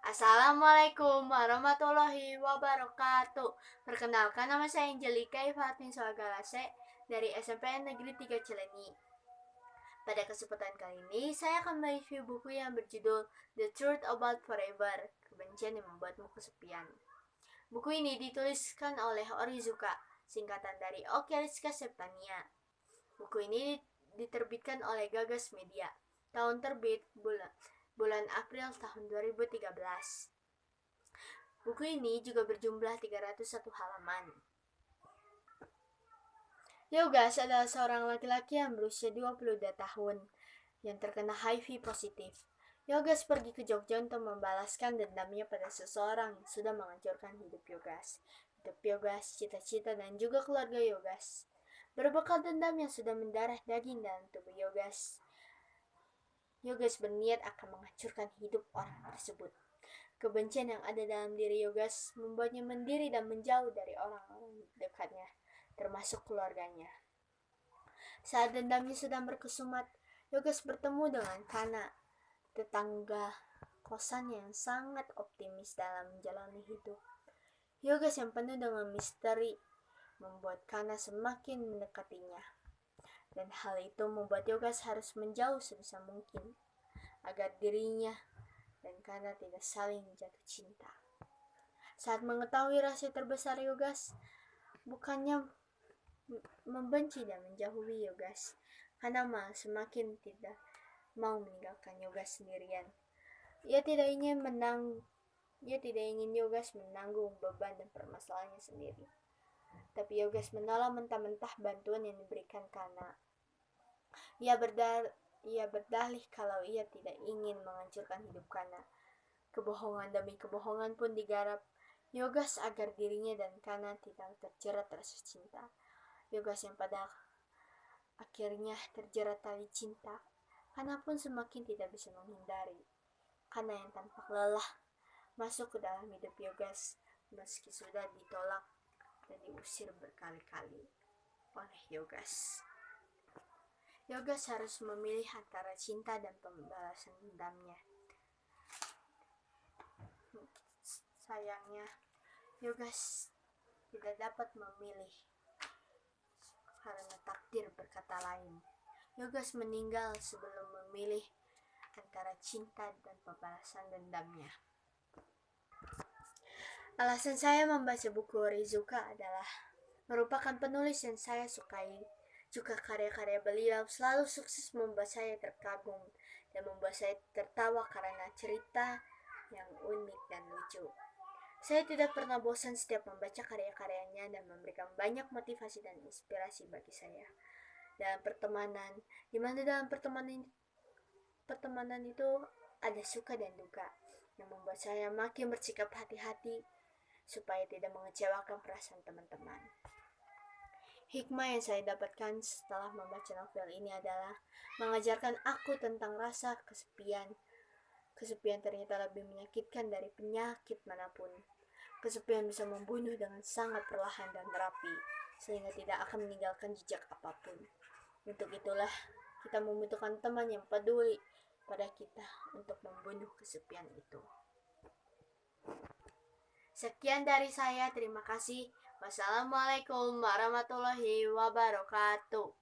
Assalamualaikum warahmatullahi wabarakatuh. Perkenalkan, nama saya Angelika Ifatin Soagalase dari SMP Negeri 3 Cilenyi. Pada kesempatan kali ini, saya akan mereview buku yang berjudul The Truth About Forever, Kebencian yang Membuatmu Kesepian. Buku ini dituliskan oleh Onizuka, singkatan dari Oke Rizka Septania. Buku ini diterbitkan oleh Gagas Media. Tahun terbit bulan April tahun 2013. Buku ini juga berjumlah 301 halaman. Yogas adalah seorang laki-laki yang berusia 22 tahun yang terkena HIV positif. Yogas pergi ke Jogja untuk membalaskan dendamnya pada seseorang yang sudah menghancurkan hidup Yogas, cita-cita, dan juga keluarga Yogas. Berbekal dendam yang sudah mendarah daging dalam tubuh Yogas, Yogas berniat akan menghancurkan hidup orang tersebut. Kebencian yang ada dalam diri Yogas membuatnya mendiri dan menjauh dari orang-orang dekatnya, termasuk keluarganya. Saat dendamnya sedang berkesumat, Yogas bertemu dengan Kana, tetangga kosan yang sangat optimis dalam menjalani hidup. Yogas yang penuh dengan misteri membuat Kana semakin mendekatinya. Dan hal itu membuat Yogas harus menjauh sebisa mungkin agar dirinya dan Kana tidak saling jatuh cinta. Saat mengetahui rahasia terbesar Yogas, bukannya membenci dan menjauhi Yogas, Kana malah semakin tidak mau meninggalkan Yogas sendirian. Ia tidak ingin Yogas menanggung beban dan permasalahannya sendiri. Tapi Yogas menolak mentah-mentah bantuan yang diberikan Kana. Ia berdalih kalau ia tidak ingin menghancurkan hidup Kana. Kebohongan demi kebohongan pun digarap Yogas agar dirinya dan Kana tidak terjerat rasa cinta. Yogas yang pada akhirnya terjerat tali cinta, Kana pun semakin tidak bisa menghindari. Kana yang tampak lelah masuk ke dalam hidup Yogas meski sudah ditolak dan diusir berkali-kali oleh Yogas. Yogas harus memilih antara cinta dan pembalasan dendamnya. Sayangnya, Yogas tidak dapat memilih karena takdir berkata lain. Yogas meninggal sebelum memilih antara cinta dan pembalasan dendamnya. Alasan saya membaca buku Onizuka adalah merupakan penulis yang saya sukai. Juga karya-karya beliau selalu sukses membuat saya terkagum dan membuat saya tertawa karena cerita yang unik dan lucu. Saya tidak pernah bosan setiap membaca karya-karyanya dan memberikan banyak motivasi dan inspirasi bagi saya. Dalam pertemanan, di mana dalam pertemanan itu ada suka dan duka yang membuat saya makin bersikap hati-hati supaya tidak mengecewakan perasaan teman-teman. Hikmah yang saya dapatkan setelah membaca novel ini adalah mengajarkan aku tentang rasa kesepian. Kesepian ternyata lebih menyakitkan dari penyakit manapun. Kesepian bisa membunuh dengan sangat perlahan dan rapi, sehingga tidak akan meninggalkan jejak apapun. Untuk itulah, kita membutuhkan teman yang peduli pada kita untuk membunuh kesepian itu. Sekian dari saya, terima kasih. Wassalamualaikum warahmatullahi wabarakatuh.